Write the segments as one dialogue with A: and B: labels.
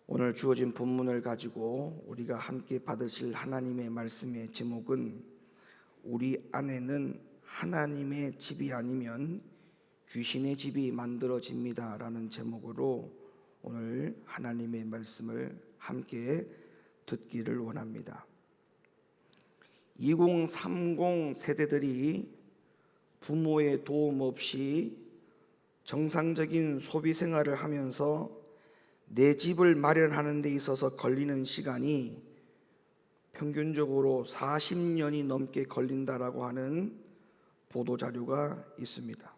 A: 오늘 주어진 본문을 가지고 우리가 함께 받으실 하나님의 말씀의 제목은 우리 안에는 하나님의 집이 아니면 귀신의 집이 만들어집니다 라는 제목으로 오늘 하나님의 말씀을 함께 듣기를 원합니다. 2030 세대들이 부모의 도움 없이 정상적인 소비 생활을 하면서 내 집을 마련하는 데 있어서 걸리는 시간이 평균적으로 40년이 넘게 걸린다라고 하는 보도자료가 있습니다.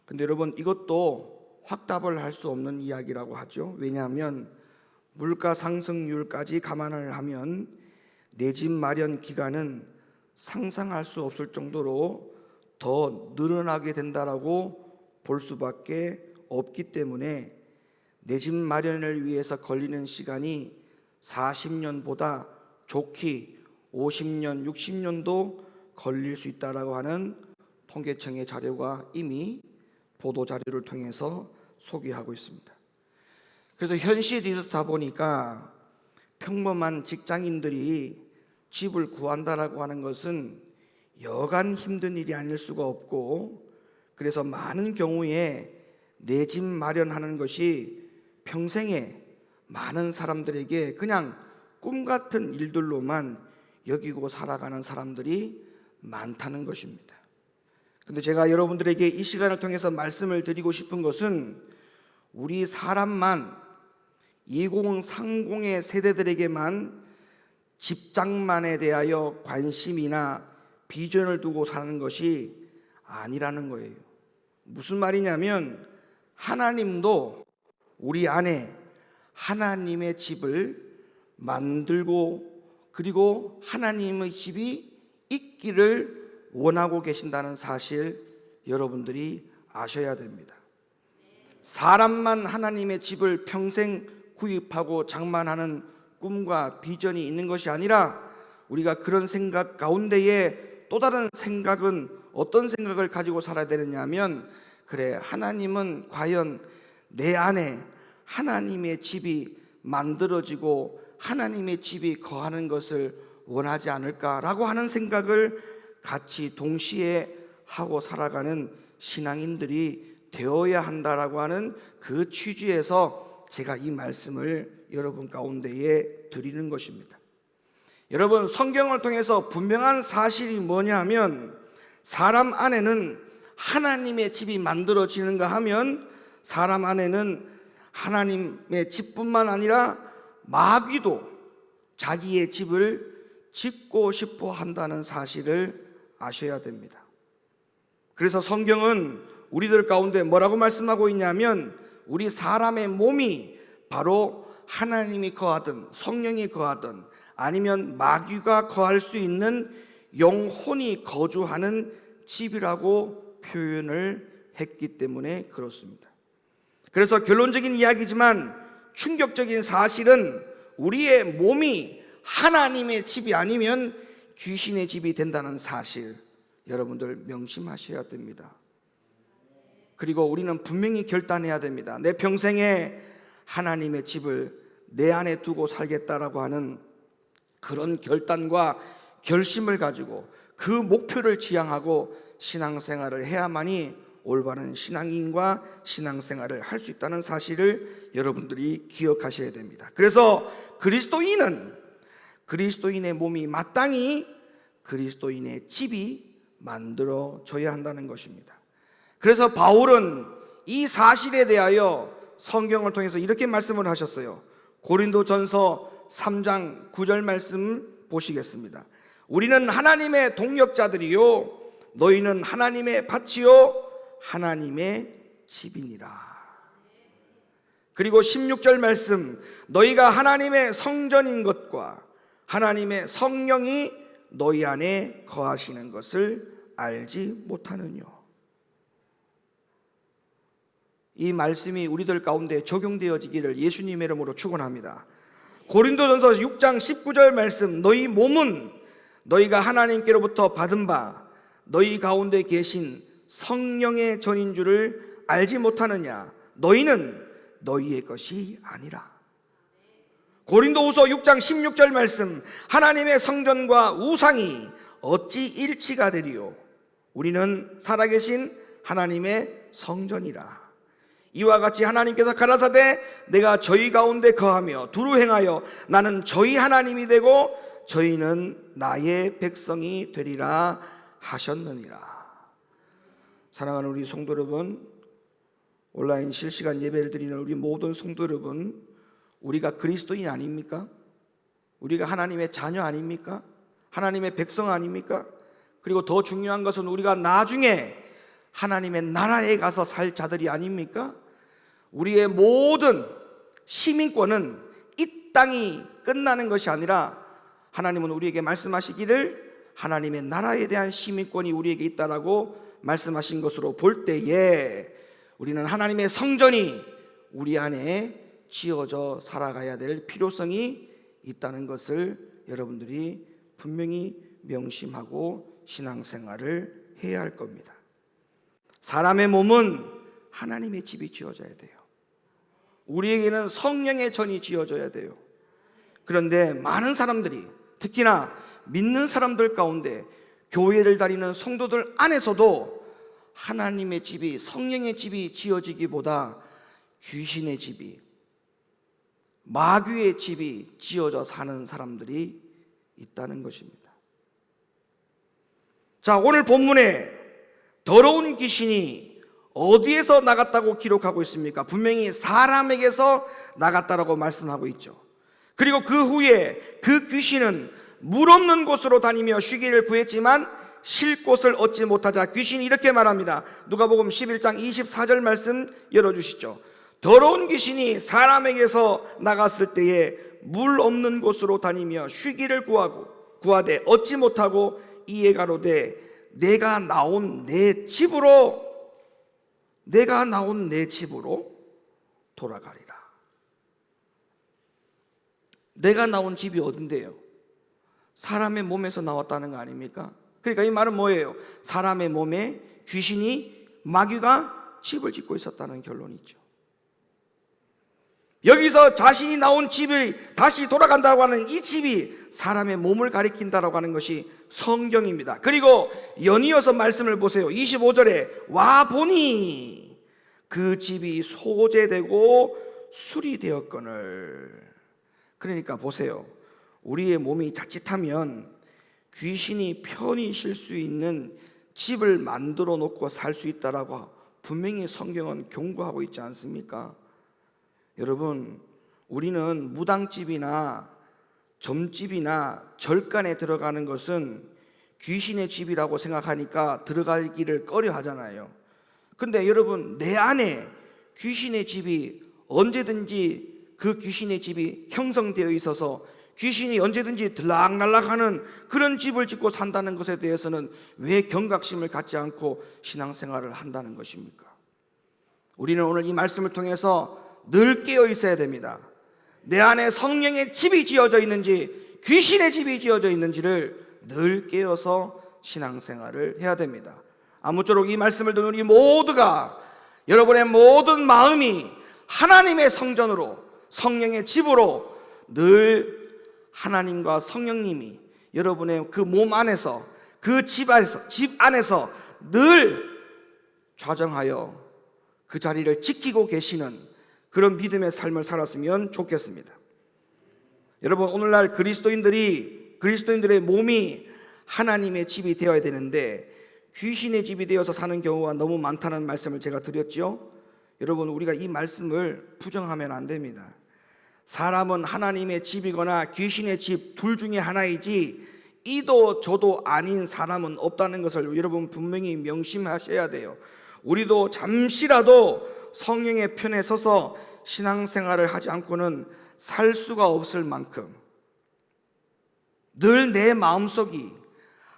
A: 근데 여러분, 이것도 확답을 할 수 없는 이야기라고 하죠. 왜냐하면 물가 상승률까지 감안을 하면 내 집 마련 기간은 상상할 수 없을 정도로 더 늘어나게 된다라고 볼 수밖에 없기 때문에 내 집 마련을 위해서 걸리는 시간이 40년보다 좋게 50년, 60년도 걸릴 수 있다라고 하는 통계청의 자료가 이미 보도자료를 통해서 소개하고 있습니다. 그래서 현실이 이렇다 보니까 평범한 직장인들이 집을 구한다라고 하는 것은 여간 힘든 일이 아닐 수가 없고, 그래서 많은 경우에 내 집 마련하는 것이 평생에 많은 사람들에게 그냥 꿈 같은 일들로만 여기고 살아가는 사람들이 많다는 것입니다. 근데 제가 여러분들에게 이 시간을 통해서 말씀을 드리고 싶은 것은 우리 사람만 2030의 세대들에게만 집장만에 대하여 관심이나 비전을 두고 사는 것이 아니라는 거예요. 무슨 말이냐면 하나님도 우리 안에 하나님의 집을 만들고 그리고 하나님의 집이 있기를 원하고 계신다는 사실 여러분들이 아셔야 됩니다. 사람만 하나님의 집을 평생 구입하고 장만하는 꿈과 비전이 있는 것이 아니라 우리가 그런 생각 가운데에 또 다른 생각은 어떤 생각을 가지고 살아야 되느냐 하면, 그래, 하나님은 과연 내 안에 하나님의 집이 만들어지고 하나님의 집이 거하는 것을 원하지 않을까라고 하는 생각을 같이 동시에 하고 살아가는 신앙인들이 되어야 한다라고 하는 그 취지에서 제가 이 말씀을 여러분 가운데에 드리는 것입니다. 여러분, 성경을 통해서 분명한 사실이 뭐냐 하면 사람 안에는 하나님의 집이 만들어지는가 하면 사람 안에는 하나님의 집뿐만 아니라 마귀도 자기의 집을 짓고 싶어 한다는 사실을 아셔야 됩니다. 그래서 성경은 우리들 가운데 뭐라고 말씀하고 있냐면 우리 사람의 몸이 바로 하나님이 거하든 성령이 거하든 아니면 마귀가 거할 수 있는 영혼이 거주하는 집이라고 표현을 했기 때문에 그렇습니다. 그래서 결론적인 이야기지만 충격적인 사실은 우리의 몸이 하나님의 집이 아니면 귀신의 집이 된다는 사실, 여러분들 명심하셔야 됩니다. 그리고 우리는 분명히 결단해야 됩니다. 내 평생에 하나님의 집을 내 안에 두고 살겠다라고 하는 그런 결단과 결심을 가지고 그 목표를 지향하고 신앙생활을 해야만이 올바른 신앙인과 신앙생활을 할 수 있다는 사실을 여러분들이 기억하셔야 됩니다. 그래서 그리스도인의 몸이 마땅히 그리스도인의 집이 만들어져야 한다는 것입니다. 그래서 바울은 이 사실에 대하여 성경을 통해서 이렇게 말씀을 하셨어요. 고린도전서 3장 9절 말씀 보시겠습니다. 우리는 하나님의 동역자들이요 너희는 하나님의 밭이요 하나님의 집이니라. 그리고 16절 말씀, 너희가 하나님의 성전인 것과 하나님의 성령이 너희 안에 거하시는 것을 알지 못하느뇨. 이 말씀이 우리들 가운데 적용되어지기를 예수님의 이름으로 축원합니다. 고린도전서 6장 19절 말씀, 너희 몸은 너희가 하나님께로부터 받은 바 너희 가운데 계신 성령의 전인 줄을 알지 못하느냐. 너희는 너희의 것이 아니라. 고린도후서 6장 16절 말씀, 하나님의 성전과 우상이 어찌 일치가 되리요? 우리는 살아계신 하나님의 성전이라. 이와 같이 하나님께서 가라사대 내가 저희 가운데 거하며 두루 행하여 나는 저희 하나님이 되고 저희는 나의 백성이 되리라 하셨느니라. 사랑하는 우리 성도 여러분, 온라인 실시간 예배를 드리는 우리 모든 성도 여러분, 우리가 그리스도인 아닙니까? 우리가 하나님의 자녀 아닙니까? 하나님의 백성 아닙니까? 그리고 더 중요한 것은 우리가 나중에 하나님의 나라에 가서 살 자들이 아닙니까? 우리의 모든 시민권은 이 땅이 끝나는 것이 아니라 하나님은 우리에게 말씀하시기를 하나님의 나라에 대한 시민권이 우리에게 있다라고 말씀하신 것으로 볼 때에 우리는 하나님의 성전이 우리 안에 지어져 살아가야 될 필요성이 있다는 것을 여러분들이 분명히 명심하고 신앙생활을 해야 할 겁니다. 사람의 몸은 하나님의 집이 지어져야 돼요. 우리에게는 성령의 전이 지어져야 돼요. 그런데 많은 사람들이, 특히나 믿는 사람들 가운데 교회를 다니는 성도들 안에서도 하나님의 집이, 성령의 집이 지어지기보다 귀신의 집이, 마귀의 집이 지어져 사는 사람들이 있다는 것입니다. 자, 오늘 본문에 더러운 귀신이 어디에서 나갔다고 기록하고 있습니까? 분명히 사람에게서 나갔다라고 말씀하고 있죠. 그리고 그 후에 그 귀신은 물 없는 곳으로 다니며 쉬기를 구했지만 쉴 곳을 얻지 못하자 귀신이 이렇게 말합니다. 누가복음 11장 24절 말씀 열어주시죠. 더러운 귀신이 사람에게서 나갔을 때에 물 없는 곳으로 다니며 쉬기를 구하되 얻지 못하고 이에 가로되 내가 나온 내 집으로 돌아가리라. 내가 나온 집이 어딘데요? 사람의 몸에서 나왔다는 거 아닙니까? 그러니까 이 말은 뭐예요? 사람의 몸에 귀신이, 마귀가 집을 짓고 있었다는 결론이죠. 여기서 자신이 나온 집이 다시 돌아간다고 하는 이 집이 사람의 몸을 가리킨다라고 하는 것이 성경입니다. 그리고 연이어서 말씀을 보세요. 25절에 와 보니 그 집이 소재되고 수리되었거늘. 그러니까 보세요. 우리의 몸이 자칫하면 귀신이 편히 쉴 수 있는 집을 만들어 놓고 살 수 있다라고 분명히 성경은 경고하고 있지 않습니까? 여러분, 우리는 무당집이나 점집이나 절간에 들어가는 것은 귀신의 집이라고 생각하니까 들어가기를 꺼려 하잖아요. 근데 여러분, 내 안에 귀신의 집이 언제든지 그 귀신의 집이 형성되어 있어서 귀신이 언제든지 들락날락하는 그런 집을 짓고 산다는 것에 대해서는 왜 경각심을 갖지 않고 신앙생활을 한다는 것입니까? 우리는 오늘 이 말씀을 통해서 늘 깨어 있어야 됩니다. 내 안에 성령의 집이 지어져 있는지 귀신의 집이 지어져 있는지를 늘 깨어서 신앙생활을 해야 됩니다. 아무쪼록 이 말씀을 듣는 우리 모두가 여러분의 모든 마음이 하나님의 성전으로, 성령의 집으로 늘 하나님과 성령님이 여러분의 그 몸 안에서, 그 집 안에서 늘 좌정하여 그 자리를 지키고 계시는 그런 믿음의 삶을 살았으면 좋겠습니다. 여러분, 오늘날 그리스도인들의 몸이 하나님의 집이 되어야 되는데 귀신의 집이 되어서 사는 경우가 너무 많다는 말씀을 제가 드렸죠. 여러분, 우리가 이 말씀을 부정하면 안 됩니다. 사람은 하나님의 집이거나 귀신의 집 둘 중에 하나이지 이도 저도 아닌 사람은 없다는 것을 여러분 분명히 명심하셔야 돼요. 우리도 잠시라도 성령의 편에 서서 신앙생활을 하지 않고는 살 수가 없을 만큼 늘 내 마음속이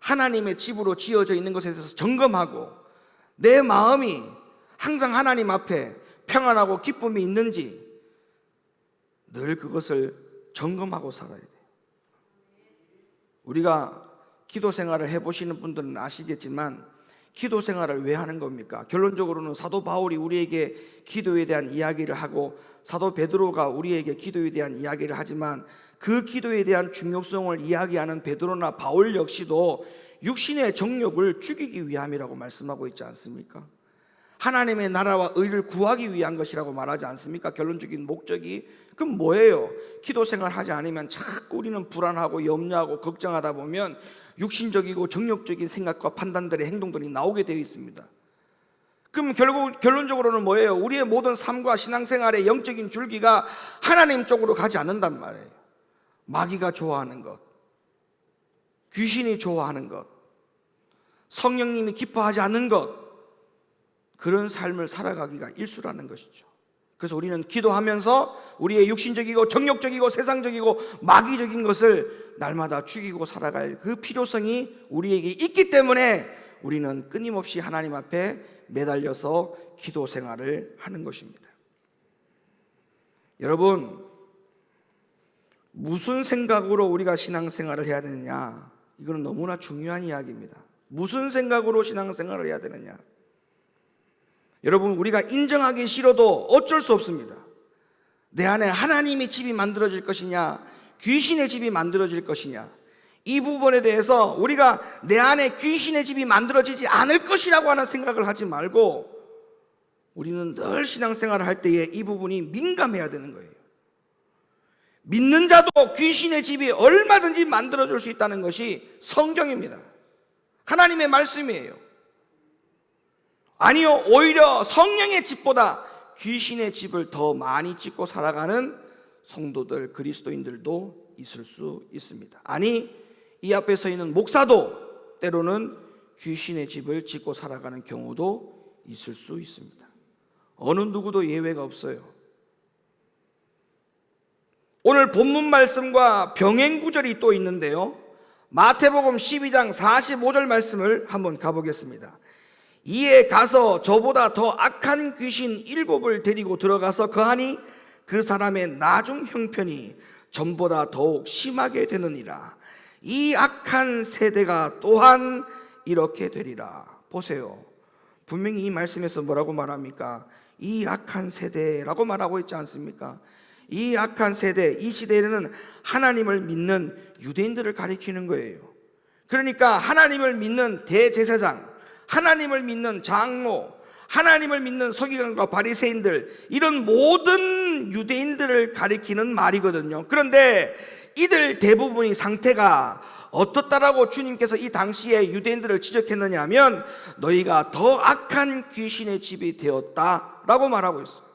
A: 하나님의 집으로 지어져 있는 것에 대해서 점검하고 내 마음이 항상 하나님 앞에 평안하고 기쁨이 있는지 늘 그것을 점검하고 살아야 돼요. 우리가 기도 생활을 해보시는 분들은 아시겠지만 기도 생활을 왜 하는 겁니까? 결론적으로는 사도 바울이 우리에게 기도에 대한 이야기를 하고 사도 베드로가 우리에게 기도에 대한 이야기를 하지만 그 기도에 대한 중요성을 이야기하는 베드로나 바울 역시도 육신의 정욕을 죽이기 위함이라고 말씀하고 있지 않습니까? 하나님의 나라와 의를 구하기 위한 것이라고 말하지 않습니까? 결론적인 목적이 그럼 뭐예요? 기도 생활 하지 않으면 자꾸 우리는 불안하고 염려하고 걱정하다 보면 육신적이고 정욕적인 생각과 판단들의 행동들이 나오게 되어 있습니다. 그럼 결론적으로는 뭐예요? 우리의 모든 삶과 신앙생활의 영적인 줄기가 하나님 쪽으로 가지 않는단 말이에요. 마귀가 좋아하는 것, 귀신이 좋아하는 것, 성령님이 기뻐하지 않는 것, 그런 삶을 살아가기가 일수라는 것이죠. 그래서 우리는 기도하면서 우리의 육신적이고 정욕적이고 세상적이고 마귀적인 것을 날마다 죽이고 살아갈 그 필요성이 우리에게 있기 때문에 우리는 끊임없이 하나님 앞에 매달려서 기도 생활을 하는 것입니다. 여러분, 무슨 생각으로 우리가 신앙생활을 해야 되느냐? 이거는 너무나 중요한 이야기입니다. 무슨 생각으로 신앙생활을 해야 되느냐? 여러분, 우리가 인정하기 싫어도 어쩔 수 없습니다. 내 안에 하나님의 집이 만들어질 것이냐, 귀신의 집이 만들어질 것이냐, 이 부분에 대해서 우리가 내 안에 귀신의 집이 만들어지지 않을 것이라고 하는 생각을 하지 말고 우리는 늘 신앙생활을 할 때에 이 부분이 민감해야 되는 거예요. 믿는 자도 귀신의 집이 얼마든지 만들어줄 수 있다는 것이 성경입니다. 하나님의 말씀이에요. 아니요, 오히려 성령의 집보다 귀신의 집을 더 많이 짓고 살아가는 성도들, 그리스도인들도 있을 수 있습니다. 아니, 이 앞에 서 있는 목사도 때로는 귀신의 집을 짓고 살아가는 경우도 있을 수 있습니다. 어느 누구도 예외가 없어요. 오늘 본문 말씀과 병행 구절이 또 있는데요, 마태복음 12장 45절 말씀을 한번 가보겠습니다. 이에 가서 저보다 더 악한 귀신 7을 데리고 들어가서 거하니 그 사람의 나중 형편이 전보다 더욱 심하게 되느니라. 이 악한 세대가 또한 이렇게 되리라. 보세요, 분명히 이 말씀에서 뭐라고 말합니까? 이 악한 세대라고 말하고 있지 않습니까? 이 악한 세대, 이 시대에는 하나님을 믿는 유대인들을 가리키는 거예요. 그러니까 하나님을 믿는 대제사장, 하나님을 믿는 장로, 하나님을 믿는 서기관과 바리새인들, 이런 모든 유대인들을 가리키는 말이거든요. 그런데 이들 대부분의 상태가 어떻다라고 주님께서 이 당시에 유대인들을 지적했느냐 하면 너희가 더 악한 귀신의 집이 되었다라고 말하고 있어요.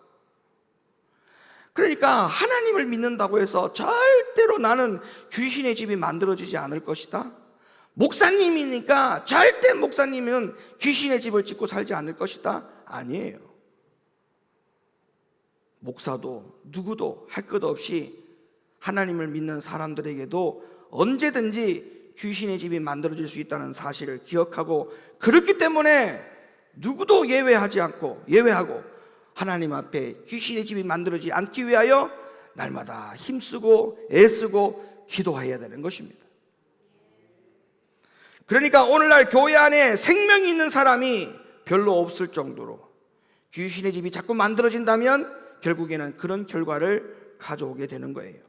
A: 그러니까 하나님을 믿는다고 해서 절대로 나는 귀신의 집이 만들어지지 않을 것이다, 목사님이니까 절대 목사님은 귀신의 집을 짓고 살지 않을 것이다, 아니에요. 목사도 누구도 할 것 없이 하나님을 믿는 사람들에게도 언제든지 귀신의 집이 만들어질 수 있다는 사실을 기억하고, 그렇기 때문에 누구도 예외하고 하나님 앞에 귀신의 집이 만들어지지 않기 위하여 날마다 힘쓰고 애쓰고 기도해야 되는 것입니다. 그러니까 오늘날 교회 안에 생명이 있는 사람이 별로 없을 정도로 귀신의 집이 자꾸 만들어진다면 결국에는 그런 결과를 가져오게 되는 거예요.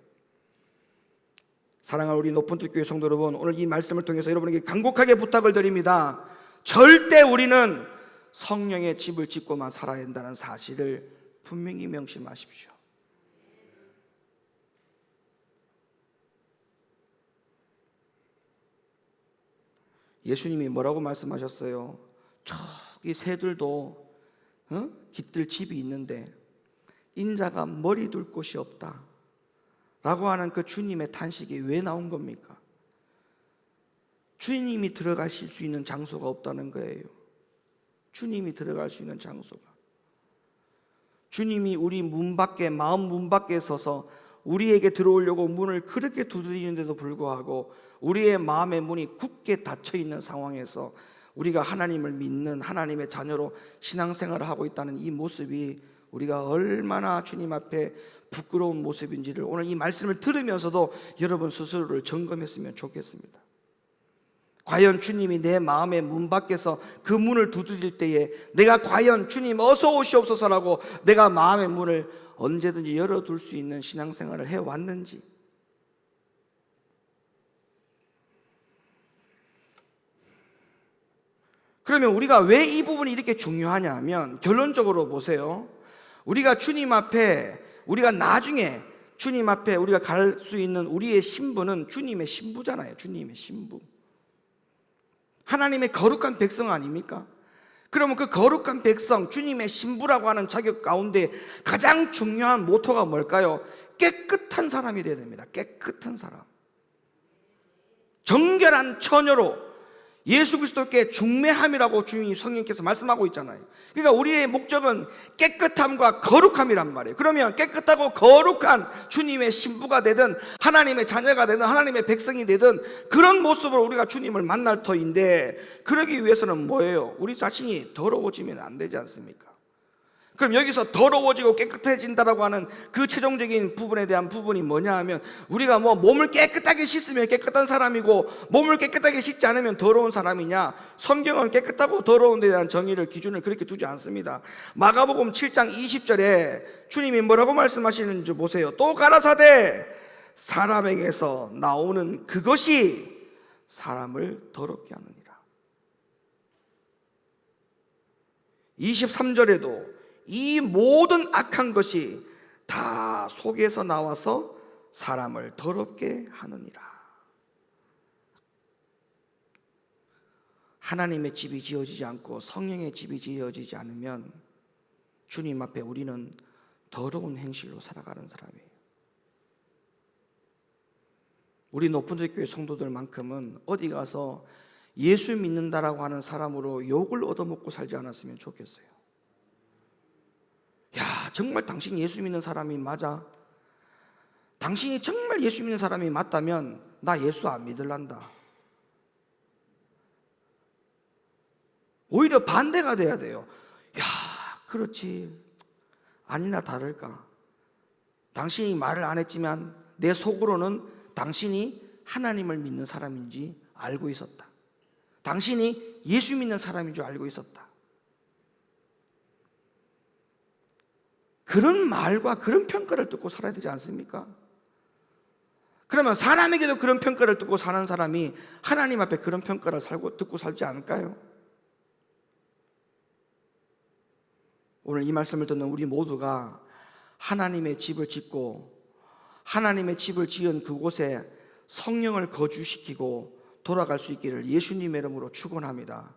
A: 사랑하는 우리 높은 뜻 교회 성도 여러분, 오늘 이 말씀을 통해서 여러분에게 간곡하게 부탁을 드립니다. 절대 우리는 성령의 집을 짓고만 살아야 한다는 사실을 분명히 명심하십시오. 예수님이 뭐라고 말씀하셨어요? 저기 새들도 깃들 집이 있는데 인자가 머리 둘 곳이 없다 라고 하는 그 주님의 탄식이 왜 나온 겁니까? 주님이 들어가실 수 있는 장소가 없다는 거예요. 주님이 들어갈 수 있는 장소가, 주님이 우리 문 밖에, 마음 문 밖에 서서 우리에게 들어오려고 문을 그렇게 두드리는데도 불구하고 우리의 마음의 문이 굳게 닫혀 있는 상황에서 우리가 하나님을 믿는 하나님의 자녀로 신앙생활을 하고 있다는 이 모습이 우리가 얼마나 주님 앞에 부끄러운 모습인지를 오늘 이 말씀을 들으면서도 여러분 스스로를 점검했으면 좋겠습니다. 과연 주님이 내 마음의 문 밖에서 그 문을 두드릴 때에 내가 과연 주님 어서 오시옵소서라고 내가 마음의 문을 언제든지 열어둘 수 있는 신앙생활을 해왔는지. 그러면 우리가 왜 이 부분이 이렇게 중요하냐 하면, 결론적으로 보세요. 우리가 주님 앞에, 우리가 나중에 주님 앞에 우리가 갈 수 있는 우리의 신부는 주님의 신부잖아요. 주님의 신부. 하나님의 거룩한 백성 아닙니까? 그러면 그 거룩한 백성, 주님의 신부라고 하는 자격 가운데 가장 중요한 모토가 뭘까요? 깨끗한 사람이 되어야 됩니다. 깨끗한 사람. 정결한 처녀로 예수 그리스도께 중매함이라고 주님 성령께서 말씀하고 있잖아요. 그러니까 우리의 목적은 깨끗함과 거룩함이란 말이에요. 그러면 깨끗하고 거룩한 주님의 신부가 되든 하나님의 자녀가 되든 하나님의 백성이 되든 그런 모습으로 우리가 주님을 만날 터인데, 그러기 위해서는 뭐예요? 우리 자신이 더러워지면 안 되지 않습니까? 그럼 여기서 더러워지고 깨끗해진다라고 하는 그 최종적인 부분에 대한 부분이 뭐냐 하면, 우리가 몸을 깨끗하게 씻으면 깨끗한 사람이고 몸을 깨끗하게 씻지 않으면 더러운 사람이냐? 성경은 깨끗하고 더러운 데 대한 정의를, 기준을 그렇게 두지 않습니다. 마가복음 7장 20절에 주님이 뭐라고 말씀하시는지 보세요. 또 가라사대 사람에게서 나오는 그것이 사람을 더럽게 하느니라. 23절에도 이 모든 악한 것이 다 속에서 나와서 사람을 더럽게 하느니라. 하나님의 집이 지어지지 않고 성령의 집이 지어지지 않으면 주님 앞에 우리는 더러운 행실로 살아가는 사람이에요. 우리 높은교회 성도들만큼은 어디 가서 예수 믿는다라고 하는 사람으로 욕을 얻어먹고 살지 않았으면 좋겠어요. 야, 정말 당신 예수 믿는 사람이 맞아? 당신이 정말 예수 믿는 사람이 맞다면 나 예수 안 믿을란다. 오히려 반대가 돼야 돼요. 야, 그렇지. 아니나 다를까. 당신이 말을 안 했지만 내 속으로는 당신이 하나님을 믿는 사람인지 알고 있었다. 당신이 예수 믿는 사람인 줄 알고 있었다. 그런 말과 그런 평가를 듣고 살아야 되지 않습니까? 그러면 사람에게도 그런 평가를 듣고 사는 사람이 하나님 앞에 그런 평가를 듣고 살지 않을까요? 오늘 이 말씀을 듣는 우리 모두가 하나님의 집을 짓고 하나님의 집을 지은 그곳에 성령을 거주시키고 돌아갈 수 있기를 예수님의 이름으로 축원합니다.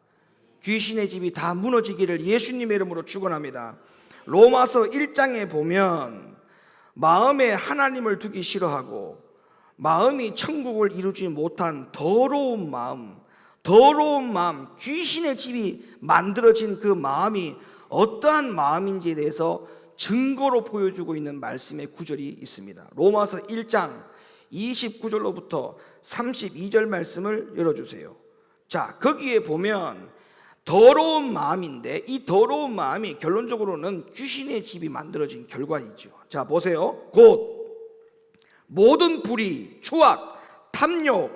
A: 귀신의 집이 다 무너지기를 예수님의 이름으로 축원합니다. 로마서 1장에 보면 마음에 하나님을 두기 싫어하고 마음이 천국을 이루지 못한 더러운 마음, 귀신의 집이 만들어진 그 마음이 어떠한 마음인지에 대해서 증거로 보여주고 있는 말씀의 구절이 있습니다. 로마서 1장 29절로부터 32절 말씀을 열어주세요. 자, 거기에 보면 더러운 마음인데 이 더러운 마음이 결론적으로는 귀신의 집이 만들어진 결과이죠. 자, 보세요. 곧 모든 불의, 추악, 탐욕,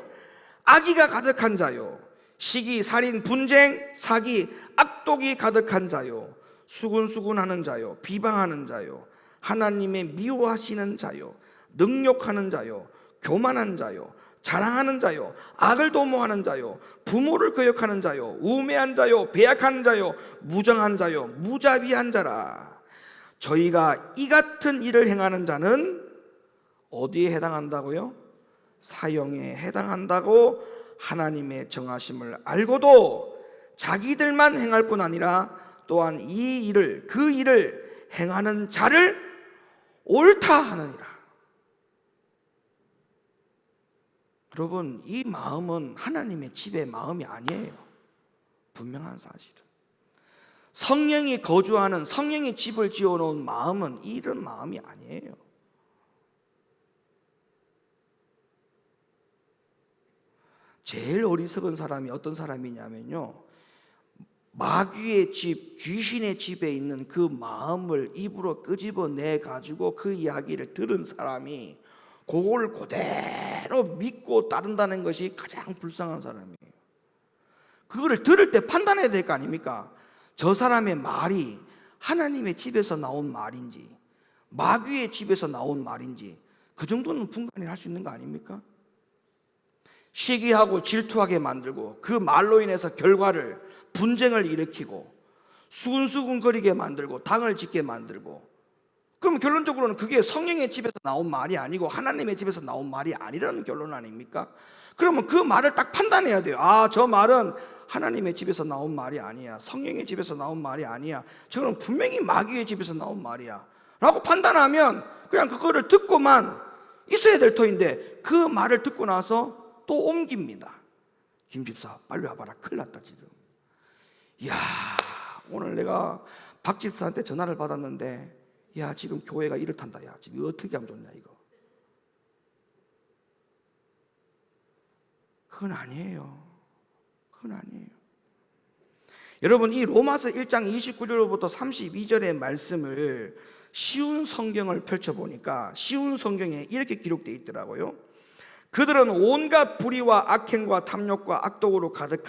A: 악의가 가득한 자요, 시기, 살인, 분쟁, 사기, 악독이 가득한 자요, 수군수군하는 자요, 비방하는 자요, 하나님의 미워하시는 자요, 능욕하는 자요, 교만한 자요, 자랑하는 자요, 악을 도모하는 자요, 부모를 거역하는 자요, 우매한 자요, 배약한 자요, 무정한 자요, 무자비한 자라. 저희가 이 같은 일을 행하는 자는 어디에 해당한다고요? 사형에 해당한다고 하나님의 정하심을 알고도 자기들만 행할 뿐 아니라 또한 이 일을, 그 일을 행하는 자를 옳다 하느니라. 여러분, 이 마음은 하나님의 집의 마음이 아니에요. 분명한 사실은 성령이 거주하는, 성령이 집을 지어놓은 마음은 이런 마음이 아니에요. 제일 어리석은 사람이 어떤 사람이냐면요, 마귀의 집, 귀신의 집에 있는 그 마음을 입으로 끄집어내 가지고 그 이야기를 들은 사람이 그걸 그대로 믿고 따른다는 것이 가장 불쌍한 사람이에요. 그거를 들을 때 판단해야 될 거 아닙니까? 저 사람의 말이 하나님의 집에서 나온 말인지, 마귀의 집에서 나온 말인지 그 정도는 분간을 할 수 있는 거 아닙니까? 시기하고 질투하게 만들고 그 말로 인해서 결과를 분쟁을 일으키고 수근수근거리게 만들고 당을 짓게 만들고, 그럼 결론적으로는 그게 성령의 집에서 나온 말이 아니고 하나님의 집에서 나온 말이 아니라는 결론 아닙니까? 그러면 그 말을 딱 판단해야 돼요. 아, 저 말은 하나님의 집에서 나온 말이 아니야, 성령의 집에서 나온 말이 아니야, 저는 분명히 마귀의 집에서 나온 말이야 라고 판단하면 그냥 그거를 듣고만 있어야 될 터인데, 그 말을 듣고 나서 또 옮깁니다. 김 집사 빨리 와봐라, 큰일 났다 지금. 이야, 오늘 내가 박 집사한테 전화를 받았는데, 야 지금 교회가 이렇단다, 야 지금 어떻게 하면 좋냐 이거. 그건 아니에요. 그건 아니에요. 여러분, 이 로마서 1장 29절부터 32절의 말씀을 쉬운 성경을 펼쳐보니까 쉬운 성경에 이렇게 기록되어 있더라고요. 그들은 온갖 불의와 악행과 탐욕과 악독으로 가득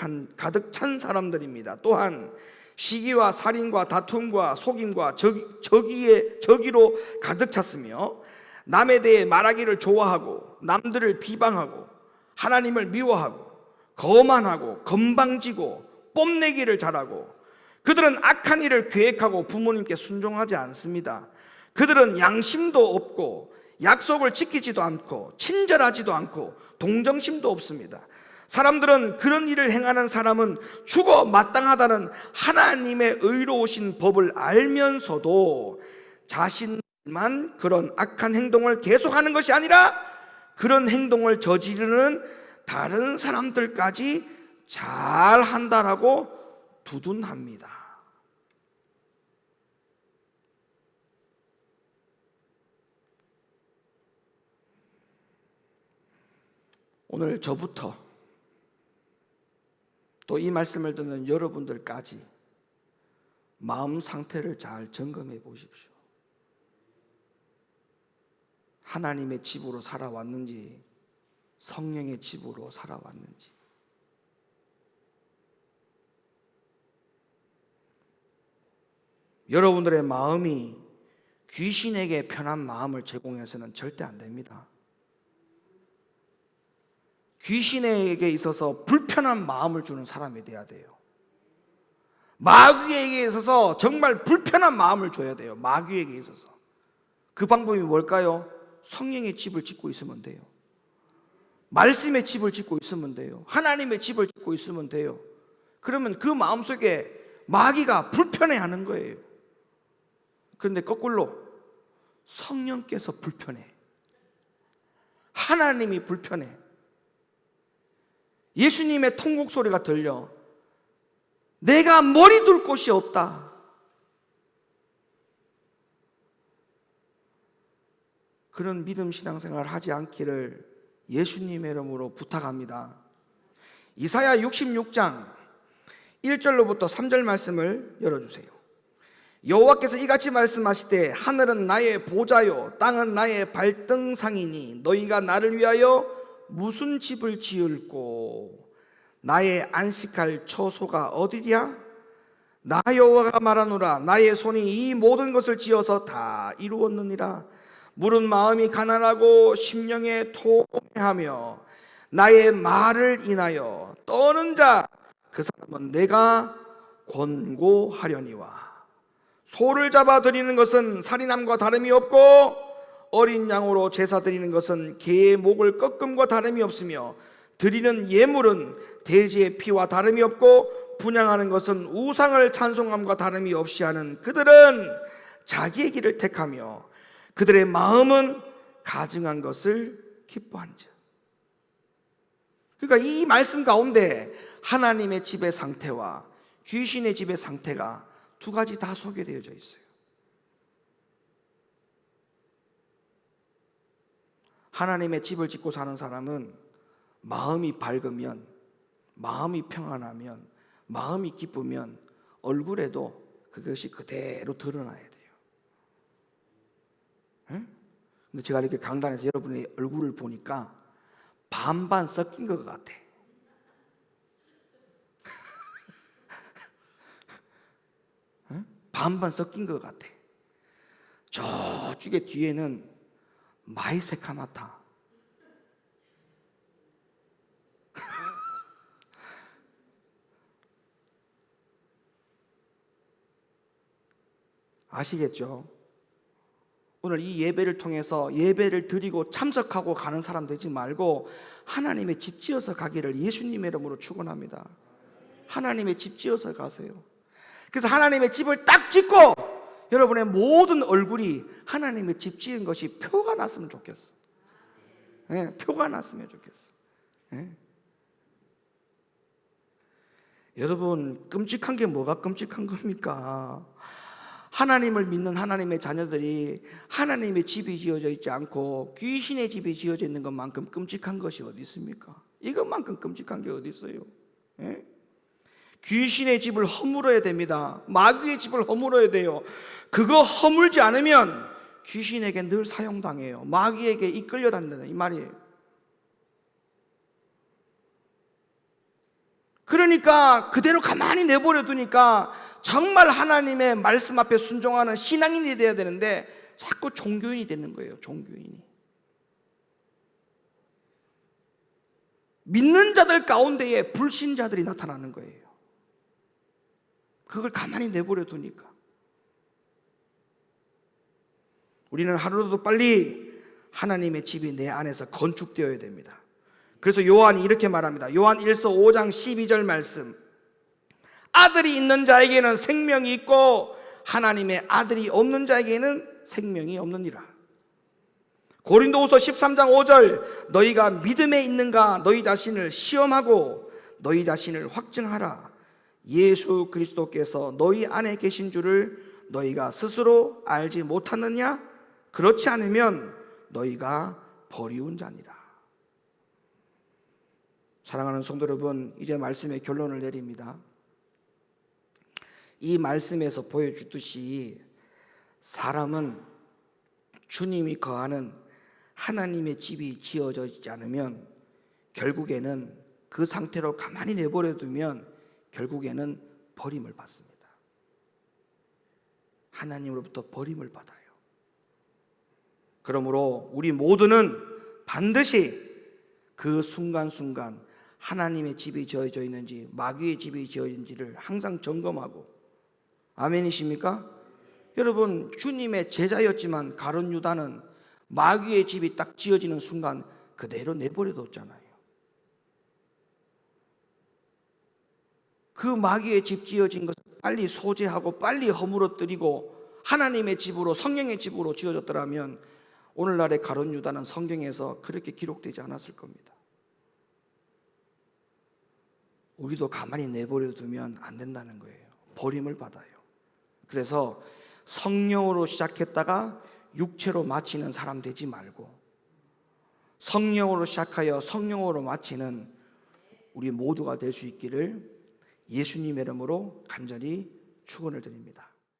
A: 찬 사람들입니다. 또한 시기와 살인과 다툼과 속임과 저기로 가득 찼으며 남에 대해 말하기를 좋아하고 남들을 비방하고 하나님을 미워하고 거만하고 건방지고 뽐내기를 잘하고, 그들은 악한 일을 계획하고 부모님께 순종하지 않습니다. 그들은 양심도 없고 약속을 지키지도 않고 친절하지도 않고 동정심도 없습니다. 사람들은 그런 일을 행하는 사람은 죽어 마땅하다는 하나님의 의로우신 법을 알면서도 자신만 그런 악한 행동을 계속하는 것이 아니라 그런 행동을 저지르는 다른 사람들까지 잘한다라고 두둔합니다. 오늘 저부터 또 이 말씀을 듣는 여러분들까지 마음 상태를 잘 점검해 보십시오. 하나님의 집으로 살아왔는지 성령의 집으로 살아왔는지. 여러분들의 마음이 귀신에게 편한 마음을 제공해서는 절대 안 됩니다. 귀신에게 있어서 불편한 마음을 주는 사람이 돼야 돼요. 마귀에게 있어서 정말 불편한 마음을 줘야 돼요. 마귀에게 있어서. 그 방법이 뭘까요? 성령의 집을 짓고 있으면 돼요. 말씀의 집을 짓고 있으면 돼요. 하나님의 집을 짓고 있으면 돼요. 그러면 그 마음속에 마귀가 불편해하는 거예요. 그런데 거꾸로 성령께서 불편해. 하나님이 불편해. 예수님의 통곡 소리가 들려. 내가 머리 둘 곳이 없다. 그런 믿음 신앙생활 하지 않기를 예수님의 이름으로 부탁합니다. 이사야 66장 1절로부터 3절 말씀을 열어주세요. 여호와께서 이같이 말씀하시되 하늘은 나의 보좌요 땅은 나의 발등상이니 너희가 나를 위하여 무슨 집을 지을꼬? 나의 안식할 처소가 어디랴? 나 여호와가 말하노라. 나의 손이 이 모든 것을 지어서 다 이루었느니라. 물은 마음이 가난하고 심령에 통해하며 나의 말을 인하여 떠는 자 그 사람은 내가 권고하려니와. 소를 잡아 드리는 것은 살인함과 다름이 없고 어린 양으로 제사 드리는 것은 개의 목을 꺾음과 다름이 없으며 드리는 예물은 돼지의 피와 다름이 없고 분향하는 것은 우상을 찬송함과 다름이 없이 하는 그들은 자기의 길을 택하며 그들의 마음은 가증한 것을 기뻐한즉. 그러니까 이 말씀 가운데 하나님의 집의 상태와 귀신의 집의 상태가 두 가지 다 소개되어져 있어요. 하나님의 집을 짓고 사는 사람은 마음이 밝으면, 마음이 평안하면, 마음이 기쁘면 얼굴에도 그것이 그대로 드러나야 돼요. 응? 근데 제가 이렇게 강단에서 여러분의 얼굴을 보니까 반반 섞인 것 같아. 응? 반반 섞인 것 같아. 저쪽에 뒤에는 마이세카마타. 아시겠죠? 오늘 이 예배를 통해서 예배를 드리고 참석하고 가는 사람 되지 말고 하나님의 집 지어서 가기를 예수님의 이름으로 축원합니다. 하나님의 집 지어서 가세요. 그래서 하나님의 집을 딱 짓고 여러분의 모든 얼굴이 하나님의 집 지은 것이 표가 났으면 좋겠어. 네, 표가 났으면 좋겠어. 네. 여러분, 끔찍한 게 뭐가 끔찍한 겁니까? 하나님을 믿는 하나님의 자녀들이 하나님의 집이 지어져 있지 않고 귀신의 집이 지어져 있는 것만큼 끔찍한 것이 어디 있습니까? 이것만큼 끔찍한 게 어디 있어요? 예? 귀신의 집을 허물어야 됩니다. 마귀의 집을 허물어야 돼요. 그거 허물지 않으면 귀신에게 늘 사용당해요. 마귀에게 이끌려 다닌다는 이 말이에요. 그러니까 그대로 가만히 내버려 두니까 정말 하나님의 말씀 앞에 순종하는 신앙인이 되어야 되는데 자꾸 종교인이 되는 거예요. 종교인이. 믿는 자들 가운데에 불신자들이 나타나는 거예요. 그걸 가만히 내버려 두니까. 우리는 하루라도 빨리 하나님의 집이 내 안에서 건축되어야 됩니다. 그래서 요한이 이렇게 말합니다. 요한 1서 5장 12절 말씀. 아들이 있는 자에게는 생명이 있고 하나님의 아들이 없는 자에게는 생명이 없느니라. 고린도후서 13장 5절. 너희가 믿음에 있는가 너희 자신을 시험하고 너희 자신을 확증하라. 예수 그리스도께서 너희 안에 계신 줄을 너희가 스스로 알지 못하느냐? 그렇지 않으면 너희가 버리운 자니라. 사랑하는 성도 여러분, 이제 말씀의 결론을 내립니다. 이 말씀에서 보여주듯이 사람은 주님이 거하는 하나님의 집이 지어져 있지 않으면 결국에는 그 상태로 가만히 내버려 두면 결국에는 버림을 받습니다. 하나님으로부터 버림을 받아요. 그러므로 우리 모두는 반드시 그 순간순간 하나님의 집이 지어져 있는지 마귀의 집이 지어져 있는지를 항상 점검하고, 아멘이십니까? 여러분, 주님의 제자였지만 가룟 유다는 마귀의 집이 딱 지어지는 순간 그대로 내버려뒀잖아요. 그 마귀의 집 지어진 것을 빨리 소재하고 빨리 허물어뜨리고 하나님의 집으로, 성령의 집으로 지어졌더라면 오늘날의 가룟 유다는 성경에서 그렇게 기록되지 않았을 겁니다. 우리도 가만히 내버려 두면 안 된다는 거예요. 버림을 받아요. 그래서 성령으로 시작했다가 육체로 마치는 사람 되지 말고 성령으로 시작하여 성령으로 마치는 우리 모두가 될 수 있기를 예수님의 이름으로 간절히 축원을 드립니다.